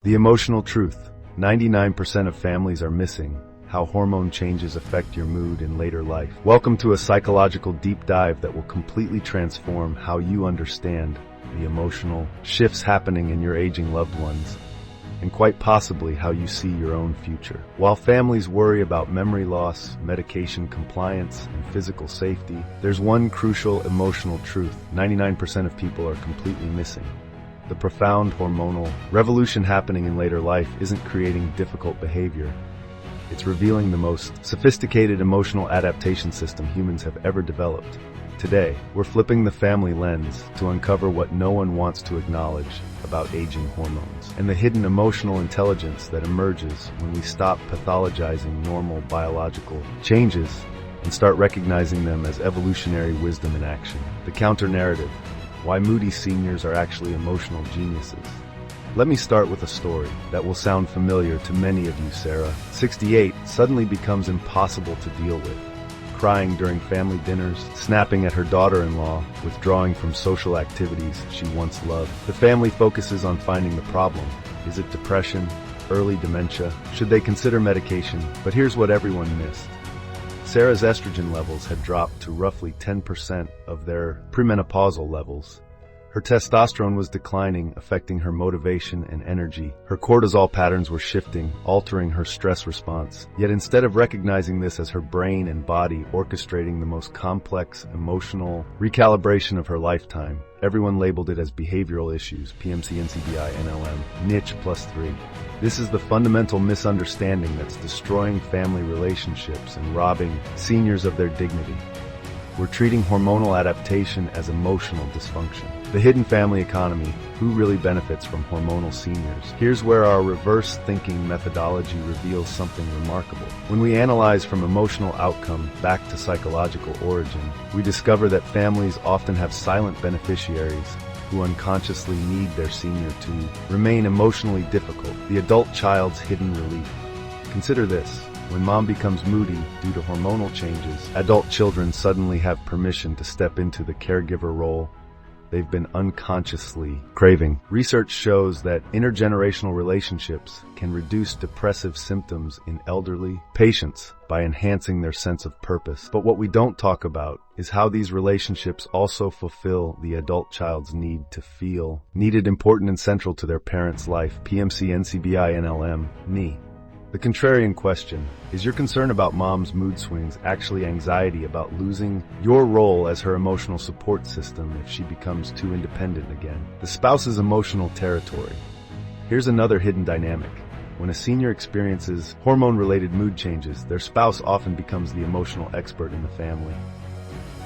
The emotional truth. 99% of families are missing. How hormone changes affect your mood in later life. Welcome to a psychological deep dive that will completely transform how you understand the emotional shifts happening in your aging loved ones, and quite possibly how you see your own future. While families worry about memory loss, medication compliance, and physical safety, there's one crucial emotional truth 99% of people are completely missing. The profound hormonal revolution happening in later life isn't creating difficult behavior. It's revealing the most sophisticated emotional adaptation system humans have ever developed. Today, we're flipping the family lens to uncover what no one wants to acknowledge about aging hormones and the hidden emotional intelligence that emerges when we stop pathologizing normal biological changes and start recognizing them as evolutionary wisdom in action. The counter-narrative: why Moody seniors are actually emotional geniuses. Let me start with a story that will sound familiar to many of you. Sarah, 68, suddenly becomes impossible to deal with. Crying during family dinners, snapping at her daughter-in-law, withdrawing from social activities she once loved. The family focuses on finding the problem. Is it depression? Early dementia? Should they consider medication? But here's what everyone missed. Sarah's estrogen levels had dropped to roughly 10% of their premenopausal levels. Her testosterone was declining, affecting her motivation and energy. Her cortisol patterns were shifting, altering her stress response. Yet instead of recognizing this as her brain and body orchestrating the most complex emotional recalibration of her lifetime, everyone labeled it as behavioral issues, PMC, NCBI, NLM, niche +3. This is the fundamental misunderstanding that's destroying family relationships and robbing seniors of their dignity. We're treating hormonal adaptation as emotional dysfunction. The hidden family economy: who really benefits from hormonal seniors? Here's where our reverse thinking methodology reveals something remarkable. When we analyze from emotional outcome back to psychological origin, we discover that families often have silent beneficiaries who unconsciously need their senior to remain emotionally difficult, the adult child's hidden relief. Consider this. When mom becomes moody due to hormonal changes, adult children suddenly have permission to step into the caregiver role they've been unconsciously craving. Research shows that intergenerational relationships can reduce depressive symptoms in elderly patients by enhancing their sense of purpose. But what we don't talk about is how these relationships also fulfill the adult child's need to feel needed, important, and central to their parent's life. PMC, NCBI, NLM, NE. The contrarian question: is your concern about mom's mood swings actually anxiety about losing your role as her emotional support system if she becomes too independent again? The spouse's emotional territory. Here's another hidden dynamic. When a senior experiences hormone-related mood changes, their spouse often becomes the emotional expert in the family.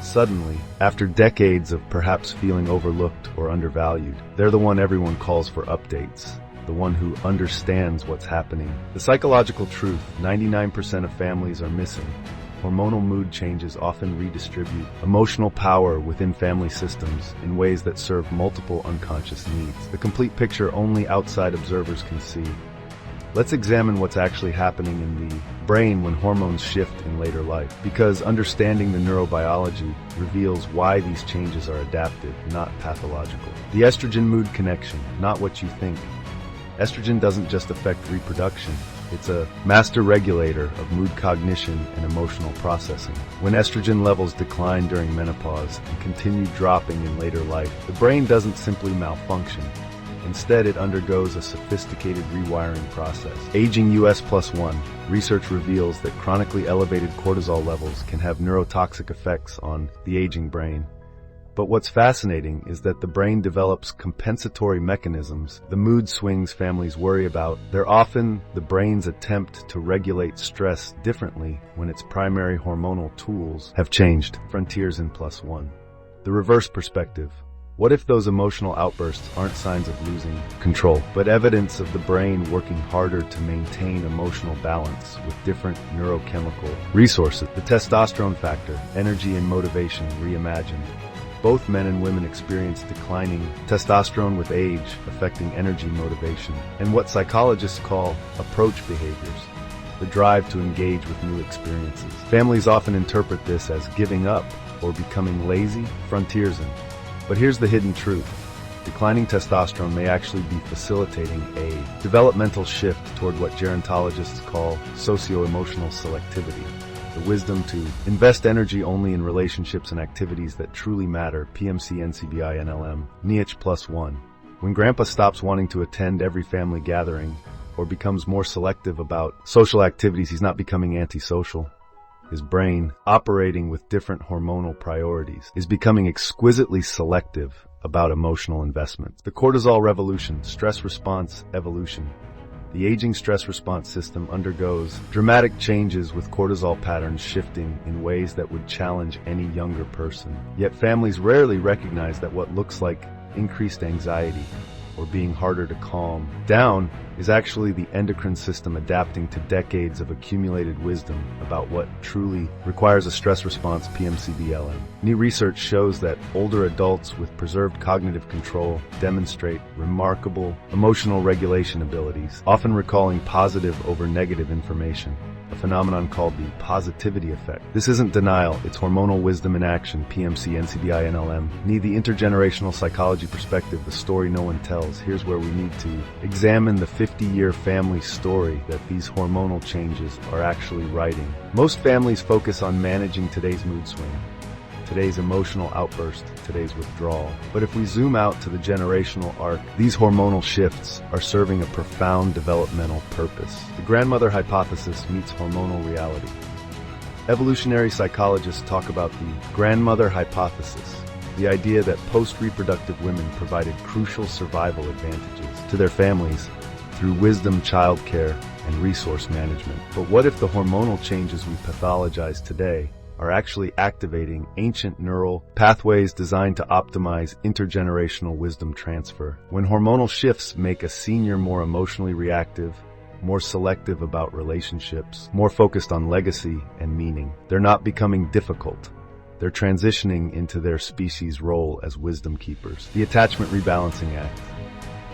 Suddenly, after decades of perhaps feeling overlooked or undervalued, they're the one everyone calls for updates. The one who understands what's happening. The psychological truth: 99% of families are missing. Hormonal mood changes often redistribute emotional power within family systems in ways that serve multiple unconscious needs. The complete picture only outside observers can see. Let's examine what's actually happening in the brain when hormones shift in later life, because understanding the neurobiology reveals why these changes are adaptive, not pathological. The estrogen-mood connection: not what you think. Estrogen doesn't just affect reproduction, it's a master regulator of mood cognition and emotional processing. When estrogen levels decline during menopause and continue dropping in later life, the brain doesn't simply malfunction. Instead, it undergoes a sophisticated rewiring process. Aging US+1. Research reveals that chronically elevated cortisol levels can have neurotoxic effects on the aging brain. But what's fascinating is that the brain develops compensatory mechanisms. The mood swings families worry about, they're often the brain's attempt to regulate stress differently when its primary hormonal tools have changed. Frontiers in +1. The reverse perspective. What if those emotional outbursts aren't signs of losing control, but evidence of the brain working harder to maintain emotional balance with different neurochemical resources? The testosterone factor: energy and motivation reimagined. Both men and women experience declining testosterone with age, affecting energy, motivation, and what psychologists call approach behaviors, the drive to engage with new experiences. Families often interpret this as giving up or becoming lazy, frontiersing. But here's the hidden truth. declining testosterone may actually be facilitating a developmental shift toward what gerontologists call socio-emotional selectivity. The wisdom to invest energy only in relationships and activities that truly matter, PMC NCBI NLM, NIH +1. When Grandpa stops wanting to attend every family gathering or becomes more selective about social activities, he's not becoming antisocial. His brain, operating with different hormonal priorities, is becoming exquisitely selective about emotional investments. The cortisol revolution, stress response evolution. The aging stress response system undergoes dramatic changes with cortisol patterns shifting in ways that would challenge any younger person. Yet families rarely recognize that what looks like increased anxiety or being harder to calm down is actually the endocrine system adapting to decades of accumulated wisdom about what truly requires a stress response, PMCBLM. New research shows that older adults with preserved cognitive control demonstrate remarkable emotional regulation abilities, often recalling positive over negative information, a phenomenon called the positivity effect. This isn't denial, it's hormonal wisdom in action, PMC, NCBI, NLM. Need the intergenerational psychology perspective, the story no one tells. Here's where we need to examine the 50-year family story that these hormonal changes are actually writing. Most families focus on managing today's mood swing, today's emotional outburst, today's withdrawal. But if we zoom out to the generational arc, these hormonal shifts are serving a profound developmental purpose. The grandmother hypothesis meets hormonal reality. Evolutionary psychologists talk about the grandmother hypothesis, the idea that post-reproductive women provided crucial survival advantages to their families through wisdom, childcare, and resource management. But what if the hormonal changes we pathologize today are actually activating ancient neural pathways designed to optimize intergenerational wisdom transfer? When hormonal shifts make a senior more emotionally reactive, more selective about relationships, more focused on legacy and meaning, they're not becoming difficult. They're transitioning into their species' role as wisdom keepers. The Attachment Rebalancing Act.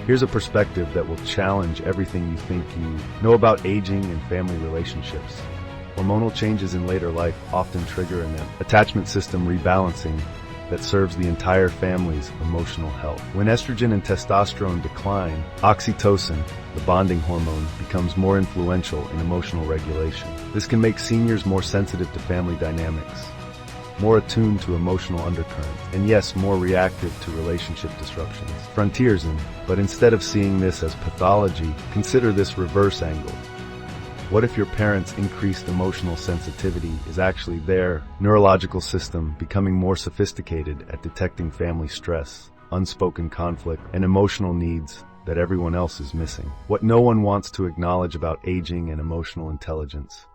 Here's a perspective that will challenge everything you think you know about aging and family relationships. Hormonal changes in later life often trigger an attachment system rebalancing that serves the entire family's emotional health. When estrogen and testosterone decline, oxytocin, the bonding hormone, becomes more influential in emotional regulation. This can make seniors more sensitive to family dynamics, more attuned to emotional undercurrents, and yes, more reactive to relationship disruptions. Frontiersmen, but instead of seeing this as pathology, consider this reverse angle. What if your parents' increased emotional sensitivity is actually their neurological system becoming more sophisticated at detecting family stress, unspoken conflict, and emotional needs that everyone else is missing? What no one wants to acknowledge about aging and emotional intelligence.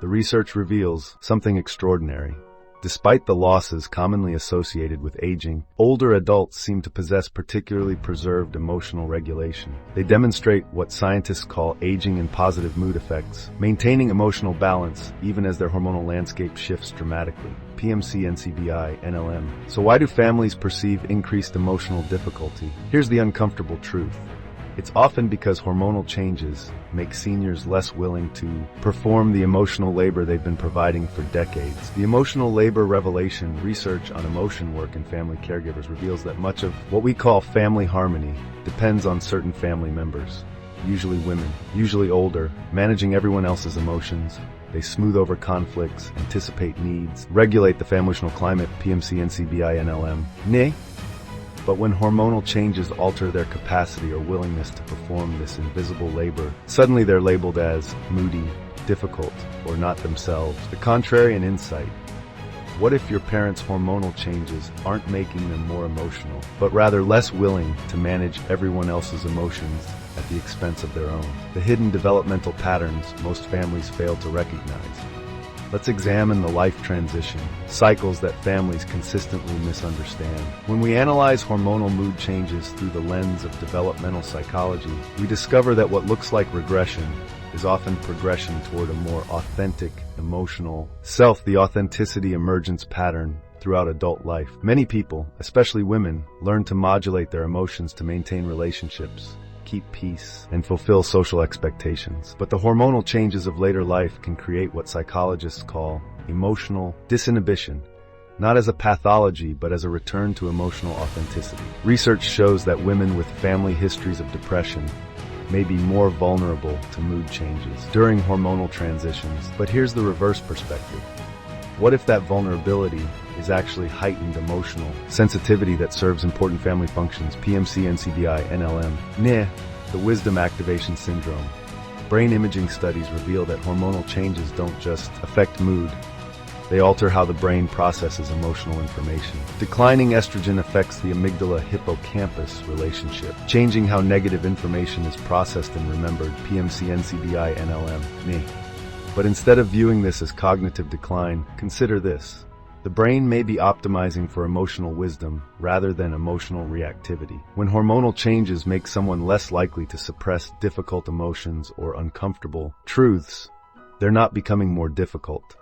The research reveals something extraordinary. Despite the losses commonly associated with aging, older adults seem to possess particularly preserved emotional regulation. They demonstrate what scientists call aging and positive mood effects, maintaining emotional balance even as their hormonal landscape shifts dramatically. PMC, NCBI, NLM. So why do families perceive increased emotional difficulty? Here's the uncomfortable truth. It's often because hormonal changes make seniors less willing to perform the emotional labor they've been providing for decades. The emotional labor revelation, research on emotion work in family caregivers, reveals that much of what we call family harmony depends on certain family members, usually women, usually older, managing everyone else's emotions. They smooth over conflicts, anticipate needs, regulate the family emotional climate, PMC, NCBI, NLM. Nay. But when hormonal changes alter their capacity or willingness to perform this invisible labor, suddenly they're labeled as moody, difficult, or not themselves. The contrarian insight. What if your parents' hormonal changes aren't making them more emotional, but rather less willing to manage everyone else's emotions at the expense of their own? The hidden developmental patterns most families fail to recognize. Let's examine the life transition, cycles that families consistently misunderstand. When we analyze hormonal mood changes through the lens of developmental psychology, we discover that what looks like regression is often progression toward a more authentic, emotional self, the authenticity emergence pattern throughout adult life. Many people, especially women, learn to modulate their emotions to maintain relationships, keep peace, and fulfill social expectations. But the hormonal changes of later life can create what psychologists call emotional disinhibition, not as a pathology, but as a return to emotional authenticity. Research shows that women with family histories of depression may be more vulnerable to mood changes during hormonal transitions. But here's the reverse perspective. What if that vulnerability is actually heightened emotional sensitivity that serves important family functions? PMC, NCBI, NLM, the wisdom activation syndrome. Brain imaging studies reveal that hormonal changes don't just affect mood, they alter how the brain processes emotional information. Declining estrogen affects the amygdala-hippocampus relationship, changing how negative information is processed and remembered. PMC, NCBI, NLM, But instead of viewing this as cognitive decline, consider this. The brain may be optimizing for emotional wisdom rather than emotional reactivity. When hormonal changes make someone less likely to suppress difficult emotions or uncomfortable truths, they're not becoming more difficult.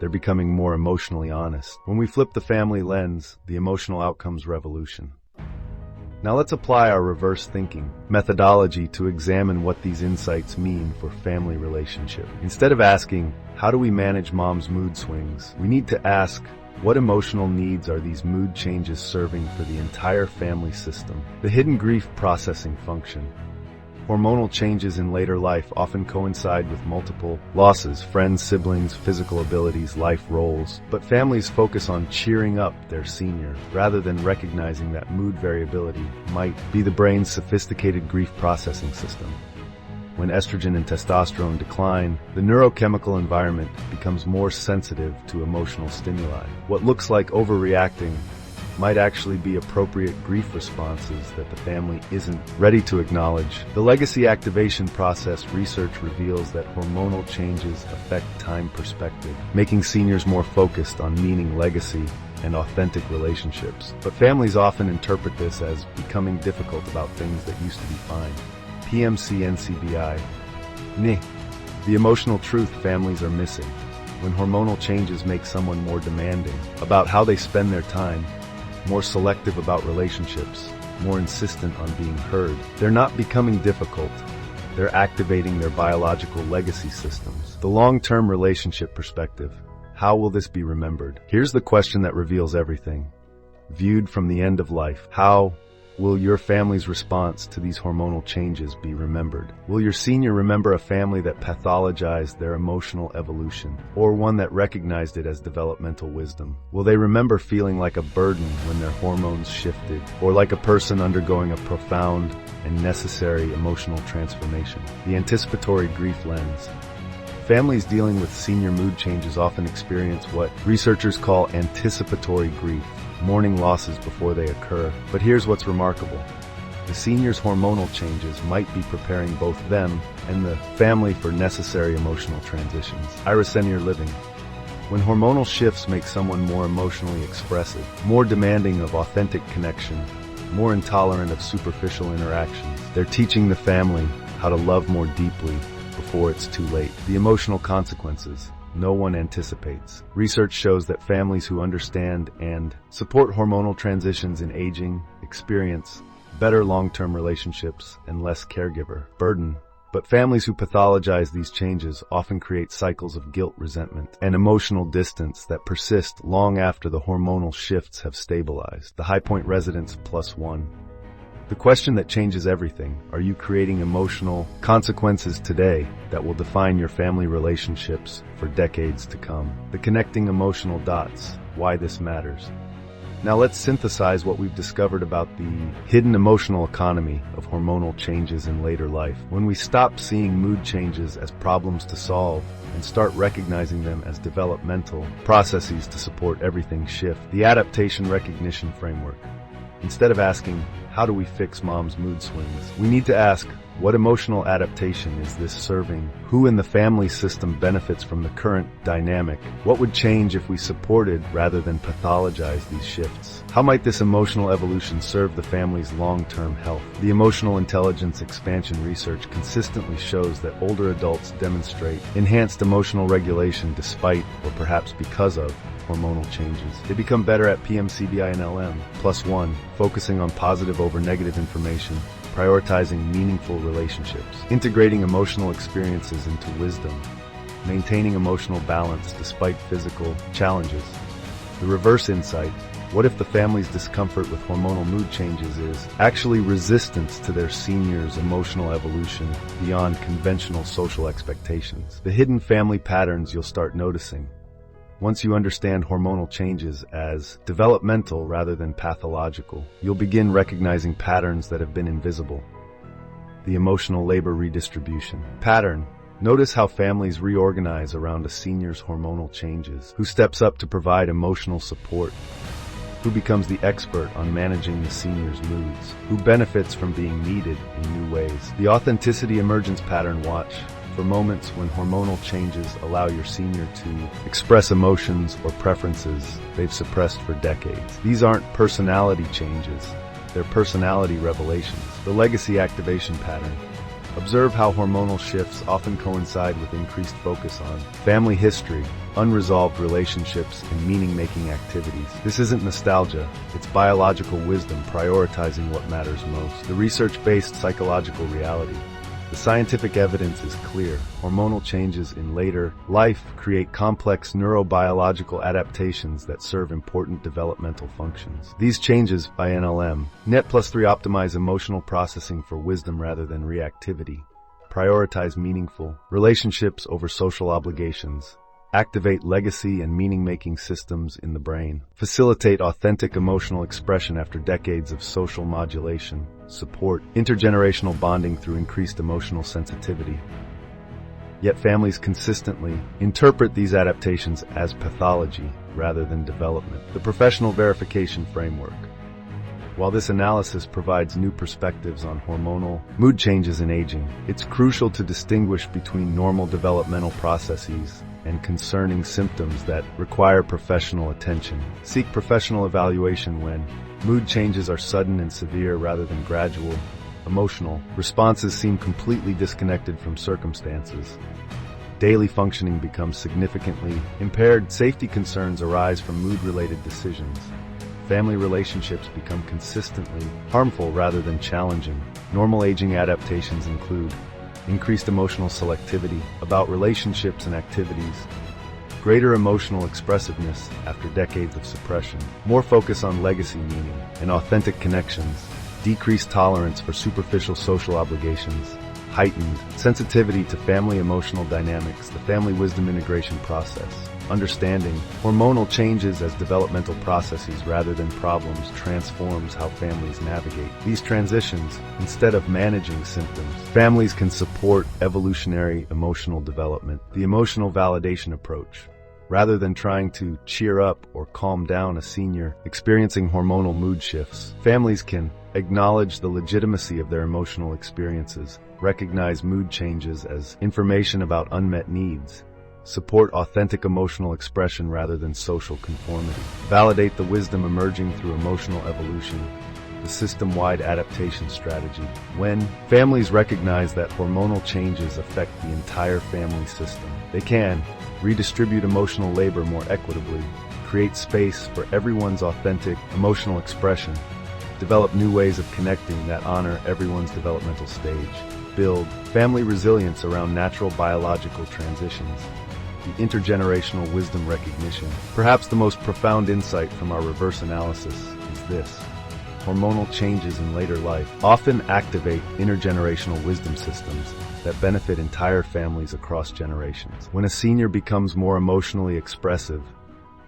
They're becoming more emotionally honest. When we flip the family lens, the emotional outcomes revolution. Now let's apply our reverse thinking methodology to examine what these insights mean for family relationship. Instead of asking, how do we manage mom's mood swings? We need to ask, what emotional needs are these mood changes serving for the entire family system? The hidden grief processing function. Hormonal changes in later life often coincide with multiple losses, friends, siblings, physical abilities, life roles. But families focus on cheering up their senior, rather than recognizing that mood variability might be the brain's sophisticated grief processing system. When estrogen and testosterone decline, the neurochemical environment becomes more sensitive to emotional stimuli. What looks like overreacting might actually be appropriate grief responses that the family isn't ready to acknowledge. The legacy activation process research reveals that hormonal changes affect time perspective, making seniors more focused on meaning, legacy, and authentic relationships. But families often interpret this as becoming difficult about things that used to be fine. PMC, NCBI, The emotional truth families are missing. When hormonal changes make someone more demanding about how they spend their time, more selective about relationships, more insistent on being heard, they're not becoming difficult. They're activating their biological legacy systems. The long-term relationship perspective. How will this be remembered? Here's the question that reveals everything. Viewed from the end of life, how will your family's response to these hormonal changes be remembered? Will your senior remember a family that pathologized their emotional evolution, or one that recognized it as developmental wisdom? Will they remember feeling like a burden when their hormones shifted, or like a person undergoing a profound and necessary emotional transformation? The anticipatory grief lens. Families dealing with senior mood changes often experience what researchers call anticipatory grief, mourning losses before they occur. But here's what's remarkable. The senior's hormonal changes might be preparing both them and the family for necessary emotional transitions. Senior living. When hormonal shifts make someone more emotionally expressive, more demanding of authentic connection, more intolerant of superficial interactions, they're teaching the family how to love more deeply before it's too late. The emotional consequences no one anticipates. Research shows that families who understand and support hormonal transitions in aging experience better long-term relationships and less caregiver burden. But families who pathologize these changes often create cycles of guilt, resentment, and emotional distance that persist long after the hormonal shifts have stabilized. The high point residence +1. The question that changes everything: are you creating emotional consequences today that will define your family relationships for decades to come? The connecting emotional dots, why this matters. Now let's synthesize what we've discovered about the hidden emotional economy of hormonal changes in later life. When we stop seeing mood changes as problems to solve and start recognizing them as developmental processes to support everything shift. The adaptation recognition framework. Instead of asking, how do we fix mom's mood swings? We need to ask, what emotional adaptation is this serving? Who in the family system benefits from the current dynamic? What would change if we supported rather than pathologized these shifts? How might this emotional evolution serve the family's long-term health? The emotional intelligence expansion research consistently shows that older adults demonstrate enhanced emotional regulation despite, or perhaps because of, hormonal changes. They become better at PMCBI and LM +1, focusing on positive over negative information, prioritizing meaningful relationships, integrating emotional experiences into wisdom, maintaining emotional balance despite physical challenges. The reverse insight: what if the family's discomfort with hormonal mood changes is actually resistance to their seniors' emotional evolution beyond conventional social expectations? The hidden family patterns you'll start noticing. Once you understand hormonal changes as developmental rather than pathological, you'll begin recognizing patterns that have been invisible. The emotional labor redistribution. Pattern. Notice how families reorganize around a senior's hormonal changes. Who steps up to provide emotional support? Who becomes the expert on managing the senior's moods? Who benefits from being needed in new ways? The authenticity emergence pattern. Watch for moments when hormonal changes allow your senior to express emotions or preferences they've suppressed for decades. These aren't personality changes, they're personality revelations. The legacy activation pattern. Observe how hormonal shifts often coincide with increased focus on family history, unresolved relationships, and meaning-making activities. This isn't nostalgia, it's biological wisdom prioritizing what matters most. The research-based psychological reality. The scientific evidence is clear. Hormonal changes in later life create complex neurobiological adaptations that serve important developmental functions. These changes, by NLM, Net+3 optimize emotional processing for wisdom rather than reactivity, prioritize meaningful relationships over social obligations, activate legacy and meaning-making systems in the brain, facilitate authentic emotional expression after decades of social modulation, support intergenerational bonding through increased emotional sensitivity. Yet families consistently interpret these adaptations as pathology rather than development. The professional verification framework. While this analysis provides new perspectives on hormonal mood changes in aging, it's crucial to distinguish between normal developmental processes and concerning symptoms that require professional attention. Seek professional evaluation when mood changes are sudden and severe rather than gradual. Emotional responses seem completely disconnected from circumstances. Daily functioning becomes significantly impaired. Safety concerns arise from mood-related decisions. Family relationships become consistently harmful rather than challenging. Normal aging adaptations include increased emotional selectivity about relationships and activities, greater emotional expressiveness after decades of suppression, more focus on legacy meaning and authentic connections, decreased tolerance for superficial social obligations, heightened sensitivity to family emotional dynamics. The family wisdom integration process. Understanding hormonal changes as developmental processes rather than problems transforms how families navigate these transitions. Instead of managing symptoms, families can support evolutionary emotional development. The emotional validation approach. Rather than trying to cheer up or calm down a senior experiencing hormonal mood shifts, families can acknowledge the legitimacy of their emotional experiences, recognize mood changes as information about unmet needs, support authentic emotional expression rather than social conformity, validate the wisdom emerging through emotional evolution, the system-wide adaptation strategy. When families recognize that hormonal changes affect the entire family system, they can redistribute emotional labor more equitably, create space for everyone's authentic emotional expression, develop new ways of connecting that honor everyone's developmental stage, build family resilience around natural biological transitions. The intergenerational wisdom recognition. Perhaps the most profound insight from our reverse analysis is this. Hormonal changes in later life often activate intergenerational wisdom systems that benefit entire families across generations. When a senior becomes more emotionally expressive,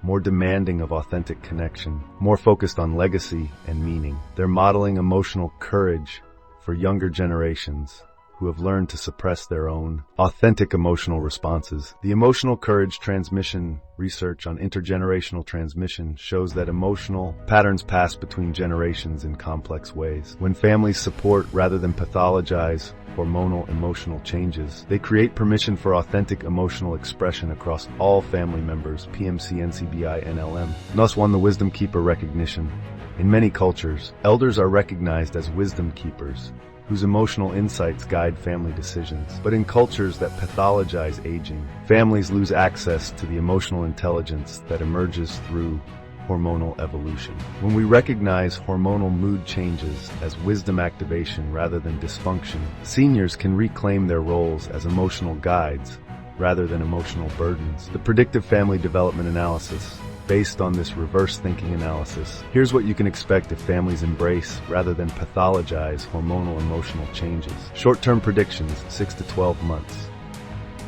more demanding of authentic connection, more focused on legacy and meaning, they're modeling emotional courage for younger generations who have learned to suppress their own authentic emotional responses. The emotional courage transmission research on intergenerational transmission shows that emotional patterns pass between generations in complex ways. When families support rather than pathologize hormonal emotional changes, they create permission for authentic emotional expression across all family members. PMC, NCBI, NLM. Thus won the Wisdom Keeper recognition. In many cultures, elders are recognized as wisdom keepers, whose emotional insights guide family decisions. But in cultures that pathologize aging, families lose access to the emotional intelligence that emerges through hormonal evolution. When we recognize hormonal mood changes as wisdom activation rather than dysfunction, seniors can reclaim their roles as emotional guides rather than emotional burdens. The Predictive Family Development Analysis. based on this reverse thinking analysis. Here's what you can expect if families embrace, rather than pathologize, hormonal emotional changes. Short-term predictions, 6 to 12 months.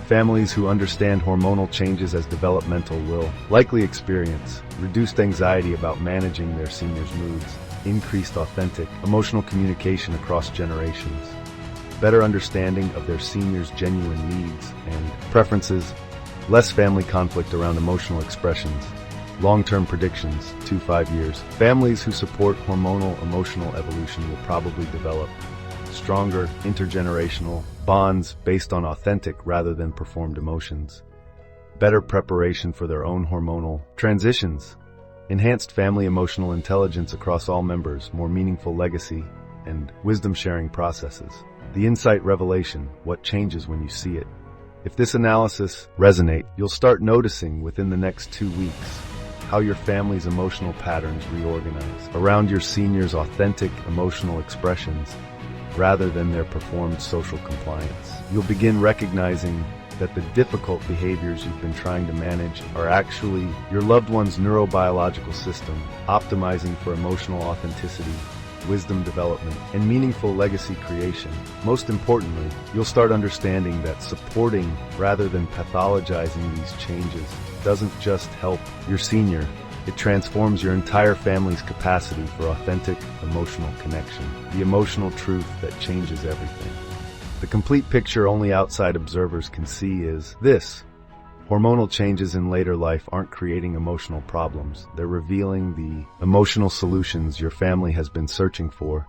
Families who understand hormonal changes as developmental will likely experience reduced anxiety about managing their seniors' moods, increased authentic, emotional communication across generations, better understanding of their seniors' genuine needs and preferences, less family conflict around emotional expressions. Long-term predictions, 2-5 years. Families who support hormonal emotional evolution will probably develop stronger intergenerational bonds based on authentic rather than performed emotions, better preparation for their own hormonal transitions, enhanced family emotional intelligence across all members, more meaningful legacy, and wisdom-sharing processes. The insight revelation, what changes when you see it. If this analysis resonates, you'll start noticing within the next 2 weeks how your family's emotional patterns reorganize around your seniors' authentic emotional expressions rather than their performed social compliance. You'll begin recognizing that the difficult behaviors you've been trying to manage are actually your loved one's neurobiological system, optimizing for emotional authenticity, wisdom development, and meaningful legacy creation. Most importantly, you'll start understanding that supporting rather than pathologizing these changes doesn't just help your senior, it transforms your entire family's capacity for authentic emotional connection, the emotional truth that changes everything. The complete picture only outside observers can see is this. Hormonal changes in later life aren't creating emotional problems. They're revealing the emotional solutions your family has been searching for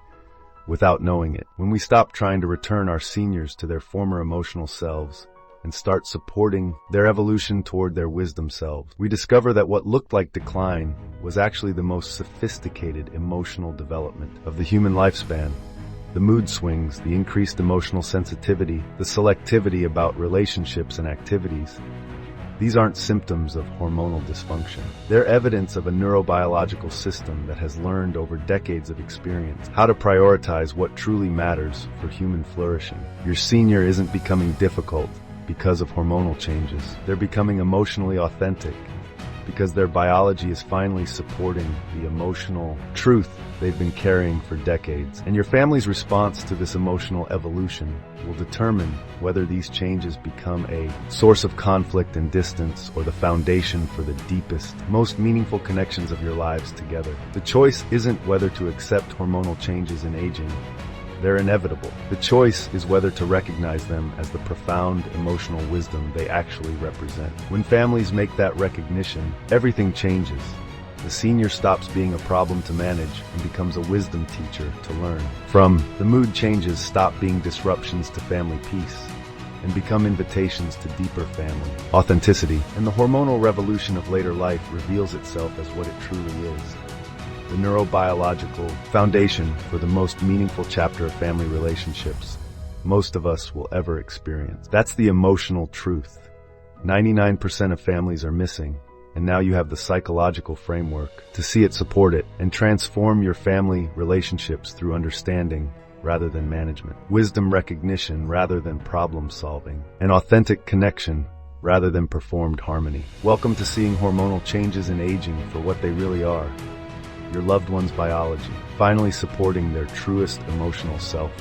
without knowing it. When we stop trying to return our seniors to their former emotional selves and start supporting their evolution toward their wisdom selves, we discover that what looked like decline was actually the most sophisticated emotional development of the human lifespan. The mood swings, the increased emotional sensitivity, the selectivity about relationships and activities. These aren't symptoms of hormonal dysfunction. They're evidence of a neurobiological system that has learned over decades of experience how to prioritize what truly matters for human flourishing. Your senior isn't becoming difficult because of hormonal changes. They're becoming emotionally authentic because their biology is finally supporting the emotional truth they've been carrying for decades. And your family's response to this emotional evolution will determine whether these changes become a source of conflict and distance or the foundation for the deepest, most meaningful connections of your lives together. The choice isn't whether to accept hormonal changes in aging. They're inevitable. The choice is whether to recognize them as the profound emotional wisdom they actually represent. When families make that recognition, everything changes. The senior stops being a problem to manage and becomes a wisdom teacher to learn from. The mood changes stop being disruptions to family peace and become invitations to deeper family authenticity. And the hormonal revolution of later life reveals itself as what it truly is. The neurobiological foundation for the most meaningful chapter of family relationships most of us will ever experience. That's the emotional truth 99% of families are missing, and now you have the psychological framework to see it, support it, and transform your family relationships through understanding rather than management, wisdom recognition rather than problem solving, and authentic connection rather than performed harmony. Welcome to seeing hormonal changes in aging for what they really are. Your loved one's biology, finally supporting their truest emotional self